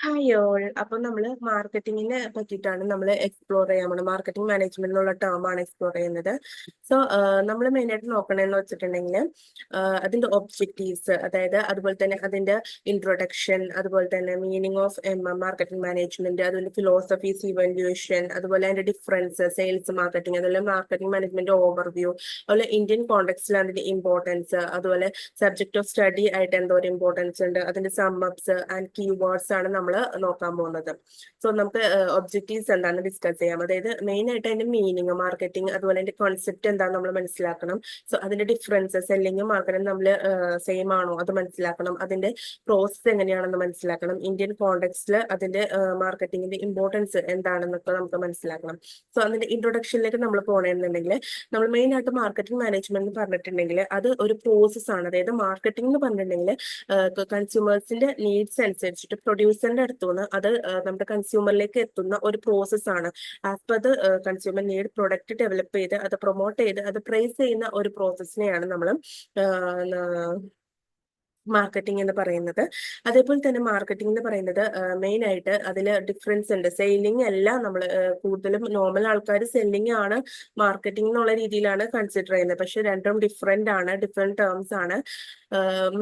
Hi all. അപ്പൊ നമ്മള് മാർക്കറ്റിങ്ങിനെ പറ്റിയിട്ടാണ് നമ്മൾ എക്സ്പ്ലോർ ചെയ്യാൻ പോകുന്നത്. മാർക്കറ്റിംഗ് മാനേജ്മെന്റ് എന്നുള്ള ടേം ആണ് എക്സ്പ്ലോർ ചെയ്യുന്നത്. സോ നമ്മൾ മെയിൻ ആയിട്ട് നോക്കണമെന്ന് വെച്ചിട്ടുണ്ടെങ്കിൽ അതിന്റെ ഒബ്ജക്റ്റീവ്സ്, അതായത് അതുപോലെ തന്നെ അതിന്റെ ഇൻട്രൊഡക്ഷൻ, അതുപോലെ തന്നെ മീനിങ് ഓഫ് മാർക്കറ്റിംഗ് മാനേജ്മെന്റ്, അതിന്റെ ഫിലോസഫീസ്, ഇവല്യൂഷൻ, അതുപോലെ അതിന്റെ ഡിഫറൻസ്, സെയിൽസ് മാർക്കറ്റിംഗ്, അതുപോലെ മാർക്കറ്റിംഗ് മാനേജ്മെന്റ് ഓവർവ്യൂ, അതുപോലെ ഇന്ത്യൻ കോണ്ടെക്സ്റ്റിൽ അതിന്റെ ഇമ്പോർട്ടൻസ്, അതുപോലെ സബ്ജക്ട് ഓഫ് സ്റ്റഡി ആയിട്ട് എന്തോ ഒരു ഇമ്പോർട്ടൻസ് ഉണ്ട്, അതിന്റെ സമ്മപ്സ് ആൻഡ് കീവേഡ്സ് ആണ് നമ്മൾ നോക്കാൻ പോകുന്നത്. സോ നമുക്ക് ഒബ്ജക്റ്റീവ്സ് എന്താണെന്ന് ഡിസ്കസ് ചെയ്യാം. അതായത് മെയിൻ ആയിട്ട് അതിന്റെ മീനിങ്, മാർക്കറ്റിംഗ്, അതുപോലെ അതിന്റെ കോൺസെപ്റ്റ് എന്താണെന്ന് നമ്മൾ മനസ്സിലാക്കണം. സോ അതിന്റെ ഡിഫറൻസ്, സെല്ലിങ്ങും മാർക്കറ്റിംഗ് നമ്മൾ സെയിം ആണോ അത് മനസ്സിലാക്കണം. അതിന്റെ പ്രോസസ് എങ്ങനെയാണെന്ന് മനസ്സിലാക്കണം. ഇന്ത്യൻ കോണ്ടെക്സ്റ്റിൽ അതിന്റെ മാർക്കറ്റിംഗിന്റെ ഇമ്പോർട്ടൻസ് എന്താണെന്നൊക്കെ നമുക്ക് മനസ്സിലാക്കണം. സോ അതിന്റെ ഇൻട്രൊഡക്ഷനിലേക്ക് നമ്മൾ പോകണമെന്നുണ്ടെങ്കിൽ നമ്മൾ മെയിൻ ആയിട്ട് മാർക്കറ്റിംഗ് മാനേജ്മെന്റ് എന്ന് പറഞ്ഞിട്ടുണ്ടെങ്കിൽ അത് ഒരു പ്രോസസ് ആണ്. അതായത് മാർക്കറ്റിംഗ് എന്ന് പറഞ്ഞിട്ടുണ്ടെങ്കിൽ കൺസ്യൂമേഴ്സിന്റെ നീഡ്സ് അനുസരിച്ചിട്ട് പ്രൊഡ്യൂസറിന്റെ അടുത്തുനിന്ന് അത് നമ്മുടെ കൺസ്യൂമറിലേക്ക് എത്തുന്ന ഒരു പ്രോസസ് ആണ്. As per the consumer need product develop ചെയ്ത് അത് പ്രൊമോട്ട് ചെയ്ത് അത് പ്രൈസ് ചെയ്യുന്ന ഒരു പ്രോസസ്സിനെയാണ് നമ്മൾ മാർക്കറ്റിംഗ് എന്ന് പറയുന്നത്. അതേപോലെ തന്നെ മാർക്കറ്റിംഗ് എന്ന് പറയുന്നത് മെയിൻ ആയിട്ട് അതിൽ ഡിഫറൻസ് ഉണ്ട്. സെയിലിംഗ് അല്ല, നമ്മൾ കൂടുതലും നോർമൽ ആൾക്കാർ സെല്ലിംഗ് ആണ് മാർക്കറ്റിംഗ് എന്നുള്ള രീതിയിലാണ് കൺസിഡർ ചെയ്യുന്നത്. പക്ഷെ രണ്ടും ഡിഫറെന്റ് ആണ്, ഡിഫറെന്റ് ടേംസ് ആണ്.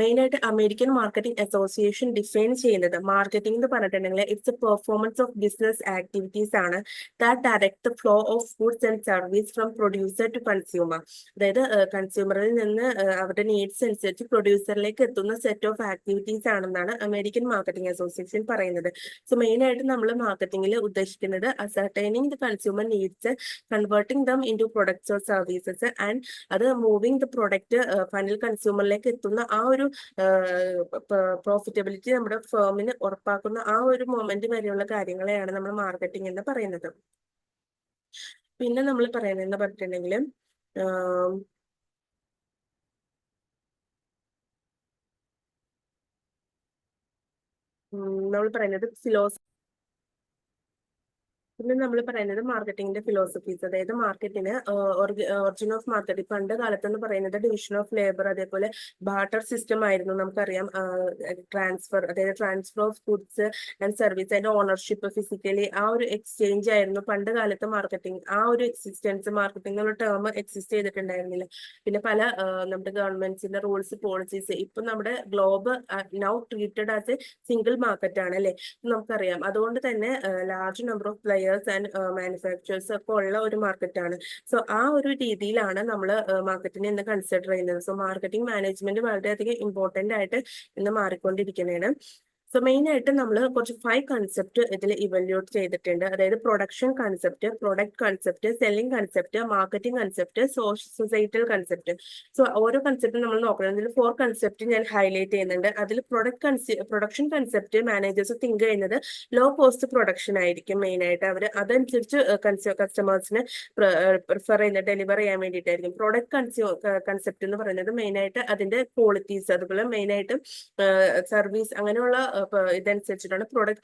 മെയിൻ ആയിട്ട് അമേരിക്കൻ മാർക്കറ്റിംഗ് അസോസിയേഷൻ ഡിഫൈൻ ചെയ്യുന്നത് മാർക്കറ്റിംഗ് എന്ന് പറഞ്ഞിട്ടുണ്ടെങ്കിൽ it's a performance of business activities ആണ് that direct the flow of goods and service from producer to consumer. അതായത് കൺസ്യൂമറിൽ നിന്ന് അവരുടെ നീഡ്സ് അനുസരിച്ച് പ്രൊഡ്യൂസറിലേക്ക് എത്തുന്ന സെറ്റ് ഓഫ് ആക്ടിവിറ്റീസ് ആണെന്നാണ് അമേരിക്കൻ മാർക്കറ്റിംഗ് അസോസിയേഷൻ പറയുന്നത്. സോ മെയിൻ ആയിട്ട് നമ്മൾ മാർക്കറ്റിംഗിൽ ഉദ്ദേശിക്കുന്നത് ascertaining the consumer needs, converting them into products or services and അത് മൂവിങ് ദ പ്രൊഡക്റ്റ് ഫൈനൽ കൺസ്യൂമറിലേക്ക് എത്തുന്ന ആ ഒരു പ്രോഫിറ്റബിലിറ്റി നമ്മുടെ ഫേമിന് ഉറപ്പാക്കുന്ന ആ ഒരു മൊമെന്റ് വരെയുള്ള കാര്യങ്ങളെയാണ് നമ്മൾ മാർക്കറ്റിംഗ് എന്ന് പറയുന്നത്. പിന്നെ നമ്മൾ പറയുന്നതെന്ന് പറഞ്ഞിട്ടുണ്ടെങ്കിൽ നമ്മൾ പറയുന്നത് പിന്നെ നമ്മൾ പറയുന്നത് മാർക്കറ്റിംഗിന്റെ ഫിലോസഫീസ്, അതായത് മാർക്കറ്റിന് ഒറിജിൻ ഓഫ് മാർക്കറ്റ് പണ്ട് കാലത്തെന്ന് പറയുന്നത് ഡിവിഷൻ ഓഫ് ലേബർ, അതേപോലെ ബാർട്ടർ സിസ്റ്റം ആയിരുന്നു. നമുക്കറിയാം ട്രാൻസ്ഫർ, അതായത് transfer of goods and service, അതിന്റെ ഓണർഷിപ്പ് ഫിസിക്കലി ആ ഒരു എക്സ്ചേഞ്ച് ആയിരുന്നു പണ്ട് കാലത്ത് മാർക്കറ്റിംഗ്. ആ ഒരു എക്സിസ്റ്റൻസ്, മാർക്കറ്റിംഗ് എന്നുള്ള ടേം എക്സിസ്റ്റ് ചെയ്തിട്ടുണ്ടായിരുന്നില്ല. പിന്നെ പല നമ്മുടെ ഗവൺമെന്റ്സിന്റെ റൂൾസ്, പോളിസീസ്, ഇപ്പൊ നമ്മുടെ globe now treated as A single market ആണ് അല്ലെ, നമുക്കറിയാം. അതുകൊണ്ട് തന്നെ large number of players and manufacturers ഒക്കെ ഉള്ള ഒരു മാർക്കറ്റ് ആണ്. സോ ആ ഒരു രീതിയിലാണ് നമ്മൾ മാർക്കറ്റിനെ ഇന്ന് കൺസിഡർ ചെയ്യുന്നത്. സോ മാർക്കറ്റിംഗ് മാനേജ്മെന്റ് വളരെയധികം ഇമ്പോർട്ടന്റ് ആയിട്ട് ഇന്ന് മാറിക്കൊണ്ടിരിക്കുന്നതാണ്. സോ മെയിൻ ആയിട്ട് നമ്മൾ കുറച്ച് 5 കൺസെപ്റ്റ് ഇതിൽ ഇവല്യൂട്ട് ചെയ്തിട്ടുണ്ട്. അതായത് production concept, product concept, selling concept, marketing concept, societal concept. So ഓരോ കൺസെപ്റ്റും നമ്മൾ നോക്കണം. ഇതിൽ 4 കൺസെപ്റ്റ് ഞാൻ ഹൈലൈറ്റ് ചെയ്യുന്നുണ്ട്. അതിൽ പ്രൊഡക്ഷൻ കൺസെപ്റ്റ് മാനേജേഴ്സ് തിങ്ക് ചെയ്യുന്നത് ലോ കോസ്റ്റ് പ്രൊഡക്ഷൻ ആയിരിക്കും മെയിൻ ആയിട്ട്. അവർ അതനുസരിച്ച് കസ്റ്റമേഴ്സിന് പ്രിഫർ ചെയ്യുന്ന ഡെലിവർ ചെയ്യാൻ വേണ്ടിയിട്ടായിരിക്കും. പ്രൊഡക്റ്റ് കൺസെപ്റ്റ് എന്ന് പറയുന്നത് മെയിൻ ആയിട്ട് അതിന്റെ ക്വാളിറ്റീസ്, അതുപോലെ മെയിൻ ആയിട്ട് സർവീസ്, അങ്ങനെയുള്ള ഇതനുസരിച്ചിട്ടാണ് പ്രൊഡക്റ്റ്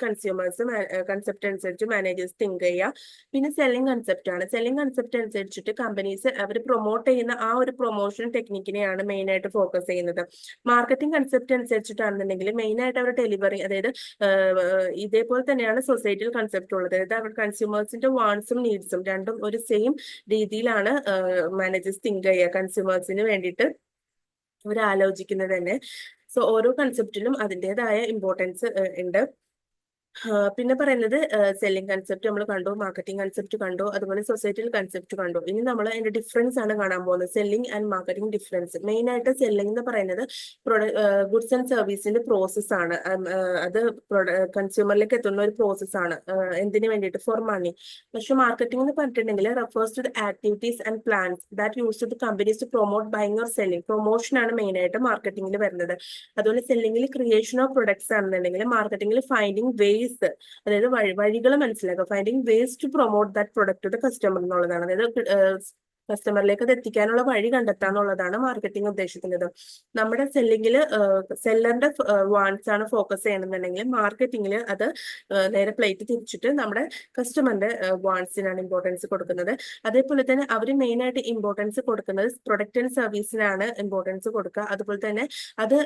കൺസെപ്റ്റ് അനുസരിച്ച് മാനേജേഴ്സ് തിങ്ക് ചെയ്യുക. പിന്നെ സെല്ലിംഗ് കൺസെപ്റ്റ് ആണ്. സെല്ലിംഗ് കൺസെപ്റ്റ് അനുസരിച്ചിട്ട് കമ്പനീസ് അവർ പ്രൊമോട്ട് ചെയ്യുന്ന ആ ഒരു പ്രൊമോഷൻ ടെക്നിക്കിനെയാണ് മെയിൻ ആയിട്ട് ഫോക്കസ് ചെയ്യുന്നത്. മാർക്കറ്റിംഗ് കൺസെപ്റ്റ് അനുസരിച്ചിട്ടാണെന്നുണ്ടെങ്കിൽ മെയിൻ ആയിട്ട് അവർ ഡെലിവറി, അതായത് ഇതേപോലെ തന്നെയാണ് സൊസൈറ്റിയിൽ കൺസെപ്റ്റ് ഉള്ളത്. അതായത് അവർ കൺസ്യൂമേഴ്സിന്റെ വാണ്ട്സും നീഡ്സും രണ്ടും ഒരു സെയിം രീതിയിലാണ് മാനേജേഴ്സ് തിങ്ക് ചെയ്യുക. കൺസ്യൂമേഴ്സിന് വേണ്ടിയിട്ട് അവർ ആലോചിക്കുന്നത് തന്നെ. സോ ഓരോ കൺസെപ്റ്റിലും അതിൻ്റെതായ ഇമ്പോർട്ടൻസ് ഉണ്ട്. പിന്നെ പറയുന്നത് സെല്ലിംഗ് കൺസെപ്റ്റ് നമ്മൾ കണ്ടു, മാർക്കറ്റിംഗ് കൺസെപ്റ്റ് കണ്ടു, അതുപോലെ സൊസൈറ്റൽ കൺസെപ്റ്റ് കണ്ടു. ഇനി നമ്മൾ അതിന്റെ ഡിഫറൻസ് ആണ് കാണാൻ പോകുന്നത്. Selling and marketing difference. Main ആയിട്ട് സെല്ലിംഗ് എന്ന് പറയുന്നത് ഗുഡ്സ് ആൻഡ് സർവീസിന്റെ പ്രോസസ് ആണ്. അത് കൺസ്യൂമറിലേക്ക് എത്തുന്ന ഒരു പ്രോസസ് ആണ്. എന്തിനു വേണ്ടിയിട്ട്? For money. പക്ഷെ മാർക്കറ്റിംഗ് എന്ന് പറഞ്ഞിട്ടുണ്ടെങ്കിൽ refers to the activities and plans that use to companies to promote buying or selling. Promotion ആണ് മെയിൻ ആയിട്ട് മാർക്കറ്റിംഗിൽ വരുന്നത്. അതുപോലെ സെല്ലിംഗിൽ ക്രിയേഷൻ ഓഫ് പ്രൊഡക്ട്സ് ആണെന്നുണ്ടെങ്കിൽ മാർക്കറ്റിംഗിൽ ഫൈൻഡിങ് വേസ്, അതായത് വഴികൾ മനസ്സിലാക്കുക. Finding ways to promote that product to the customer എന്നുള്ളതാണ്. അതായത് കസ്റ്റമറിലേക്ക് അത് എത്തിക്കാനുള്ള വഴി കണ്ടെത്താന്നുള്ളതാണ് മാർക്കറ്റിംഗ് ഉദ്ദേശിക്കുന്നത്. നമ്മുടെ സെല്ലിങ്ങിൽ സെല്ലറിന്റെ വാണ്ട്സ് ആണ് ഫോക്കസ് ചെയ്യണമെന്നുണ്ടെങ്കിൽ മാർക്കറ്റിംഗിൽ അത് നേരെ പ്ലേറ്റ് തിരിച്ചിട്ട് നമ്മുടെ കസ്റ്റമറിന്റെ വാണ്ട്സിനാണ് ഇമ്പോർട്ടൻസ് കൊടുക്കുന്നത്. അതേപോലെ തന്നെ അവർ മെയിൻ ആയിട്ട് ഇമ്പോർട്ടൻസ് കൊടുക്കുന്നത് പ്രൊഡക്റ്റ് ആൻഡ് സർവീസിനാണ് ഇമ്പോർട്ടൻസ് കൊടുക്കുക. അതുപോലെ തന്നെ അത്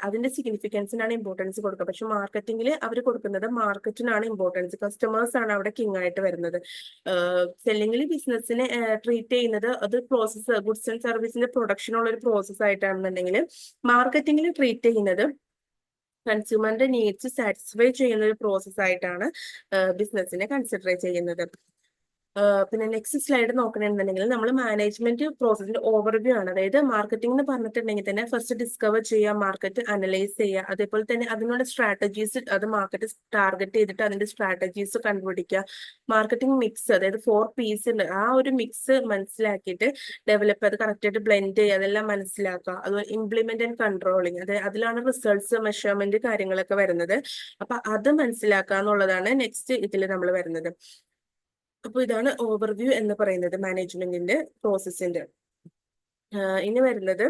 അതിന്റെ സിഗ്നിഫിക്കൻസിനാണ് ഇമ്പോർട്ടൻസ് കൊടുക്കുക. പക്ഷെ മാർക്കറ്റിംഗിൽ അവർ കൊടുക്കുന്നത് മാർക്കറ്റിനാണ് ഇമ്പോർട്ടൻസ്, കസ്റ്റമേഴ്സ് ആണ് അവിടെ കിങ് ആയിട്ട് വരുന്നത്. സെല്ലിംഗിൽ ബിസിനസ്സിനെ ട്രീറ്റ് ചെയ്യുന്നത് അത് പ്രോസസ്സ് ഗുഡ്സ് ആൻഡ് സർവീസിന്റെ പ്രൊഡക്ഷൻ ഉള്ള ഒരു പ്രോസസ് ആയിട്ടാണെന്നുണ്ടെങ്കിൽ മാർക്കറ്റിംഗിൽ ട്രീറ്റ് ചെയ്യുന്നത് കൺസ്യൂമറിന്റെ നീഡ്സ് സാറ്റിസ്ഫൈ ചെയ്യുന്ന ഒരു പ്രോസസ് ആയിട്ടാണ് ബിസിനസ്സിനെ കൺസിഡർ ചെയ്യുന്നത്. പിന്നെ നെക്സ്റ്റ് സ്ലൈഡ് നോക്കണമെന്നുണ്ടെങ്കിൽ നമ്മൾ മാനേജ്മെന്റ് പ്രോസസിന്റെ ഓവർവ്യൂ ആണ്. അതായത് മാർക്കറ്റിംഗ് എന്ന് പറഞ്ഞിട്ടുണ്ടെങ്കിൽ തന്നെ ഫസ്റ്റ് ഡിസ്കവർ ചെയ്യുക, മാർക്കറ്റ് അനലൈസ് ചെയ്യുക, അതേപോലെ തന്നെ അതിനുള്ള സ്ട്രാറ്റജീസ്, അത് മാർക്കറ്റ് ടാർഗറ്റ് ചെയ്തിട്ട് അതിന്റെ സ്ട്രാറ്റജീസ് കണ്ടുപിടിക്കുക. മാർക്കറ്റിംഗ് മിക്സ്, അതായത് 4 P's ഉണ്ട്, ആ ഒരു മിക്സ് മനസ്സിലാക്കിയിട്ട് ഡെവലപ്പ്, അത് കറക്റ്റായിട്ട് ബ്ലെൻഡ് ചെയ്യുക, അതെല്ലാം മനസ്സിലാക്കുക. അതുപോലെ ഇംപ്ലിമെന്റ് ആൻഡ് കൺട്രോളിങ്, അതായത് അതിലാണ് റിസൾട്ട്സ് മെഷർമെന്റ് കാര്യങ്ങളൊക്കെ വരുന്നത്. അപ്പൊ അത് മനസ്സിലാക്കുക എന്നുള്ളതാണ് നെക്സ്റ്റ് ഇതിൽ നമ്മൾ വരുന്നത്. അപ്പോൾ ഇതാണ് ഓവർവ്യൂ എന്ന് പറയുന്നത് മാനേജ്മെന്റിന്റെ പ്രോസസ്സിന്റെ. ഇനി വരുന്നത്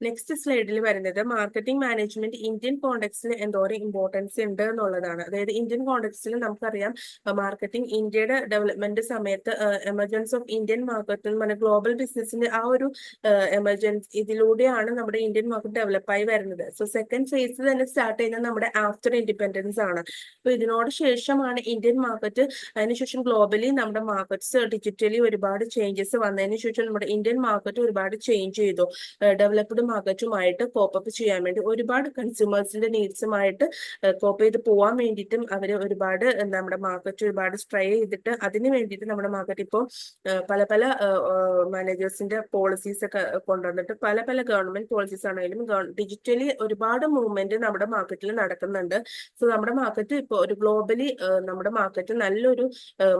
നെക്സ്റ്റ് സ്ലൈഡിൽ വരുന്നത് മാർക്കറ്റിംഗ് മാനേജ്മെന്റ് ഇന്ത്യൻ കോണ്ടെക്സ്റ്റിൽ എന്തോരം ഇമ്പോർട്ടൻസ് ഉണ്ട് എന്നുള്ളതാണ്. അതായത് ഇന്ത്യൻ കോണ്ടെക്സ്റ്റിൽ നമുക്കറിയാം മാർക്കറ്റിംഗ് ഇന്ത്യയുടെ ഡെവലപ്മെന്റ് സമയത്ത് എമർജൻസ് ഓഫ് ഇന്ത്യൻ മാർക്കറ്റ് എന്ന് പറഞ്ഞാൽ ഗ്ലോബൽ ബിസിനസിന്റെ ആ ഒരു എമർജൻസി ഇതിലൂടെയാണ് നമ്മുടെ ഇന്ത്യൻ മാർക്കറ്റ് ഡെവലപ്പായി വരുന്നത്. സോ സെക്കൻഡ് ഫേസ് തന്നെ സ്റ്റാർട്ട് ചെയ്യുന്നത് നമ്മുടെ ആഫ്റ്റർ ഇൻഡിപെൻഡൻസ് ആണ്. അപ്പൊ ഇതിനോട് ശേഷമാണ് ഇന്ത്യൻ മാർക്കറ്റ്, അതിനുശേഷം ഗ്ലോബലി നമ്മുടെ മാർക്കറ്റ്സ് ഡിജിറ്റലി ഒരുപാട് ചേഞ്ചസ് വന്നതിന് ശേഷം നമ്മുടെ ഇന്ത്യൻ മാർക്കറ്റ് ഒരുപാട് ചേഞ്ച് ചെയ്തു. ഡെവലപ്ഡ് മാർക്കറ്റുമായിട്ട് കോപ്പപ്പ് ചെയ്യാൻ വേണ്ടി ഒരുപാട് കൺസ്യൂമേഴ്സിന്റെ നീഡ്സുമായിട്ട് കോപ്പ് ചെയ്ത് പോകാൻ വേണ്ടിയിട്ടും അവർ ഒരുപാട് നമ്മുടെ മാർക്കറ്റ് ഒരുപാട് ട്രൈ ചെയ്തിട്ട് അതിന് വേണ്ടിയിട്ട് നമ്മുടെ മാർക്കറ്റ് ഇപ്പോൾ പല പല മാനേജേഴ്സിന്റെ പോളിസീസ് ഒക്കെ കൊണ്ടുവന്നിട്ട് പല പല ഗവൺമെന്റ് പോളിസീസ് ആണെങ്കിലും ഡിജിറ്റലി ഒരുപാട് മൂവ്മെന്റ് നമ്മുടെ മാർക്കറ്റിൽ നടക്കുന്നുണ്ട്. സോ നമ്മുടെ മാർക്കറ്റ് ഇപ്പോൾ ഒരു ഗ്ലോബലി നമ്മുടെ മാർക്കറ്റ് നല്ലൊരു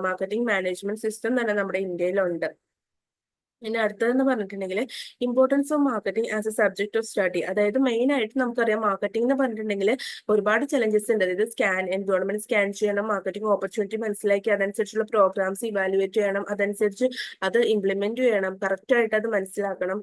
മാർക്കറ്റിംഗ് മാനേജ്മെന്റ് സിസ്റ്റം തന്നെ നമ്മുടെ ഇന്ത്യയിലുണ്ട്. ഇനി അടുത്തതെന്ന് പറഞ്ഞിട്ടുണ്ടെങ്കിൽ importance of marketing as A subject of study. അതായത് മെയിൻ ആയിട്ട് നമുക്കറിയാം മാർക്കറ്റിംഗ് എന്ന് പറഞ്ഞിട്ടുണ്ടെങ്കിൽ ഒരുപാട് ചലഞ്ചസ് ഉണ്ട്. അതായത് എൻവയോൺമെന്റ് സ്കാൻ ചെയ്യണം, മാർക്കറ്റിംഗ് ഓപ്പർച്യൂണിറ്റി മനസ്സിലാക്കി അതനുസരിച്ചുള്ള പ്രോഗ്രാംസ് ഇവാലുവേറ്റ് ചെയ്യണം, അതനുസരിച്ച് അത് ഇംപ്ലിമെന്റ് ചെയ്യണം, കറക്റ്റ് ആയിട്ട് അത് മനസ്സിലാക്കണം,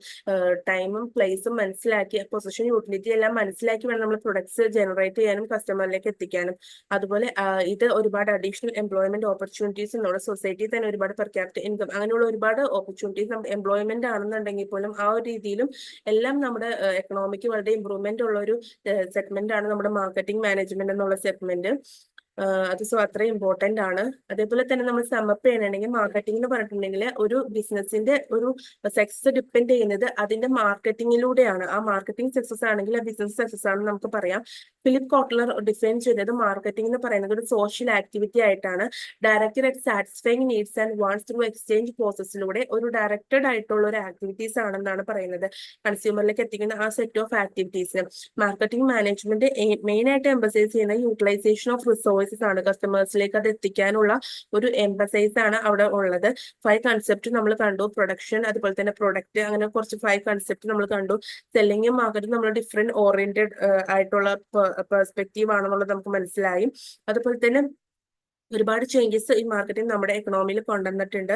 ടൈമും പ്ലേസും മനസ്സിലാക്കി പൊസിഷൻ യൂട്ടിലിറ്റി എല്ലാം മനസ്സിലാക്കി വേണം നമ്മൾ പ്രൊഡക്ട്സ് ജനറേറ്റ് ചെയ്യാനും കസ്റ്റമറിലേക്ക് എത്തിക്കാനും. അതുപോലെ ഇത് ഒരുപാട് അഡീഷണൽ എംപ്ലോയ്മെന്റ് ഓപ്പർച്യൂണിറ്റീസ് നമ്മുടെ സൊസൈറ്റിയിൽ തന്നെ ഒരുപാട് പെർ ക്യാപിറ്റൽ ഇൻകം അങ്ങനെയുള്ള ഒരുപാട് ഓപ്പർച്യൂണിറ്റീസ് എംപ്ലോയ്മെന്റ് ആണെന്നുണ്ടെങ്കിൽ പോലും ആ ഒരു രീതിയിലും എല്ലാം നമ്മുടെ എക്കണോമിക്ക് വളരെ ഇമ്പ്രൂവ്മെന്റ് ഉള്ള ഒരു സെഗ്മെന്റ് ആണ് നമ്മുടെ മാർക്കറ്റിംഗ് മാനേജ്മെന്റ് എന്നുള്ള സെഗ്മെന്റ്. അത് സോ അത്രയും ഇമ്പോർട്ടന്റ് ആണ്. അതേപോലെ തന്നെ നമ്മൾ സമ്മപ്പ് ചെയ്യണമെങ്കിൽ മാർക്കറ്റിംഗ് എന്ന് പറഞ്ഞിട്ടുണ്ടെങ്കിൽ ഒരു ബിസിനസിന്റെ ഒരു സക്സസ് ഡിപ്പെൻഡ് ചെയ്യുന്നത് അതിന്റെ മാർക്കറ്റിംഗിലൂടെയാണ്. ആ മാർക്കറ്റിംഗ് സക്സസ് ആണെങ്കിൽ ആ ബിസിനസ് സക്സസ് ആണെന്ന് നമുക്ക് പറയാം. ഫിലിപ്പ് കോട്ട്ലർ ഡിഫൈൻ ചെയ്തത് മാർക്കറ്റിംഗ് എന്ന് പറയുന്നത് ഒരു സോഷ്യൽ ആക്ടിവിറ്റി ആയിട്ടാണ്. Directed at satisfying needs and wants through exchange പ്രോസസ്സിലൂടെ ഒരു ഡയറക്റ്റഡ് ആയിട്ടുള്ള ഒരു ആക്ടിവിറ്റീസ് ആണെന്നാണ് പറയുന്നത്. കൺസ്യൂമറിലേക്ക് എത്തിക്കുന്ന ആ set of activities marketing management main ആയിട്ട് എംബസൈസ് ചെയ്യുന്ന യൂട്ടിലൈസേഷൻ ഓഫ് റിസോഴ്സസ് ആണ്. കസ്റ്റമേഴ്സിലേക്ക് അത് എത്തിക്കാനുള്ള ഒരു എംബസൈസ് ആണ് അവിടെ ഉള്ളത്. 5 കൺസെപ്റ്റ് നമ്മൾ കണ്ടു, പ്രൊഡക്ഷൻ, അതുപോലെ തന്നെ പ്രൊഡക്റ്റ്, അങ്ങനെ കുറച്ച് 5 കൺസെപ്റ്റ് നമ്മൾ കണ്ടു. സെല്ലിംഗും മാർക്കറ്റും നമ്മൾ ഡിഫറെന്റ് ഓറിയന്റഡ് ആയിട്ടുള്ള പെർസ്പെക്റ്റീവ് ആണെന്നുള്ളത് നമുക്ക് മനസ്സിലായി. അതുപോലെ തന്നെ ഒരുപാട് ചേഞ്ചസ് ഈ മാർക്കറ്റിംഗ് നമ്മുടെ എക്കണോമിയിൽ കൊണ്ടുവന്നിട്ടുണ്ട്.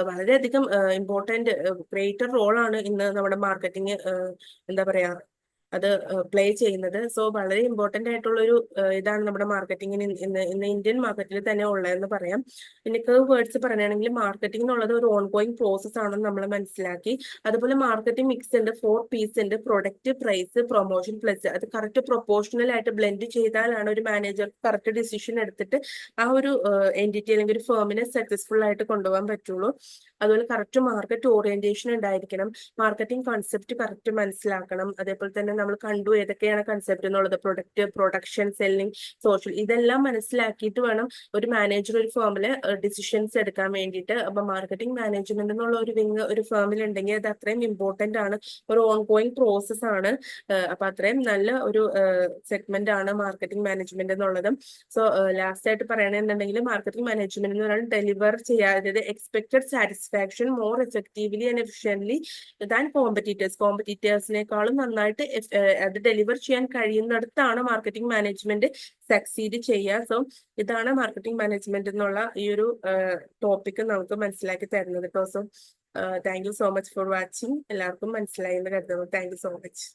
വളരെയധികം ഇമ്പോർട്ടന്റ് ഗ്രേറ്റർ റോളാണ് ഇന്ന് നമ്മുടെ മാർക്കറ്റിംഗ് എന്താ പറയാ അത് പ്ലേ ചെയ്യുന്നത്. സോ വളരെ ഇമ്പോർട്ടന്റ് ആയിട്ടുള്ള ഒരു ഇതാണ് നമ്മുടെ മാർക്കറ്റിംഗിന് ഇന്ന് ഇന്ത്യൻ മാർക്കറ്റിൽ തന്നെ ഉള്ളതെന്ന് പറയാം. എനിക്ക് വേർഡ്സ് പറയുകയാണെങ്കിൽ മാർക്കറ്റിംഗ് എന്നുള്ളത് ഒരു ഓൺഗോയിങ് പ്രോസസ് ആണെന്ന് നമ്മൾ മനസ്സിലാക്കി. അതുപോലെ മാർക്കറ്റിംഗ് മിക്സ് ഉണ്ട്, 4 P's ഉണ്ട്, പ്രൊഡക്റ്റ്, പ്രൈസ്, പ്രൊമോഷൻ, പ്ലസ്. അത് കറക്റ്റ് പ്രൊപ്പോർഷണൽ ആയിട്ട് ബ്ലെൻഡ് ചെയ്താലാണ് ഒരു മാനേജർ കറക്റ്റ് ഡിസിഷൻ എടുത്തിട്ട് ആ ഒരു എൻറ്റിറ്റി അല്ലെങ്കിൽ ഒരു ഫേമിനെ സക്സസ്ഫുൾ ആയിട്ട് കൊണ്ടുപോകാൻ പറ്റുള്ളൂ. അതുപോലെ കറക്റ്റ് മാർക്കറ്റ് ഓറിയന്റേഷൻ ഉണ്ടായിരിക്കണം, മാർക്കറ്റിംഗ് കൺസെപ്റ്റ് കറക്റ്റ് മനസ്സിലാക്കണം. അതേപോലെ തന്നെ നമ്മൾ കണ്ടു ഏതൊക്കെയാണ് കൺസെപ്റ്റ് എന്നുള്ളത്, പ്രൊഡക്റ്റ്, പ്രൊഡക്ഷൻ, സെല്ലിംഗ്, സോഷ്യൽ, ഇതെല്ലാം മനസ്സിലാക്കിയിട്ട് വേണം ഒരു മാനേജർ ഒരു ഫേമില് ഡിസിഷൻസ് എടുക്കാൻ വേണ്ടിയിട്ട്. അപ്പൊ മാർക്കറ്റിംഗ് മാനേജ്മെന്റ് എന്നുള്ള ഒരു വിങ് ഒരു ഫേമിൽ ഉണ്ടെങ്കിൽ അത് അത്രയും ഇമ്പോർട്ടന്റ് ആണ്, ഒരു ഓൺഗോയിങ് പ്രോസസ് ആണ്. അപ്പൊ അത്രയും നല്ല ഒരു സെഗ്മെന്റ് ആണ് മാർക്കറ്റിംഗ് മാനേജ്മെന്റ് എന്നുള്ളത്. സോ ലാസ്റ്റ് ആയിട്ട് പറയണമെന്നുണ്ടെങ്കിൽ മാർക്കറ്റിംഗ് മാനേജ്മെന്റ് എന്ന് പറഞ്ഞാൽ ഡെലിവർ ചെയ്യാതെ expected satisfaction more effectively and efficiently than കോമ്പറ്റീറ്റേഴ്സിനേക്കാളും നന്നായിട്ട് അത് ഡെലിവർ ചെയ്യാൻ കഴിയുന്നിടത്താണ് മാർക്കറ്റിംഗ് മാനേജ്മെന്റ് സക്സീഡ് ചെയ്യുക. സോ ഇതാണ് മാർക്കറ്റിംഗ് മാനേജ്മെന്റ് എന്നുള്ള ഈ ഒരു ടോപ്പിക് നമുക്ക് മനസ്സിലാക്കി തരുന്നത് കേട്ടോ. So thank you so much for watching. എല്ലാവർക്കും മനസ്സിലായി എന്ന് കരുതുന്നു. Thank you so much.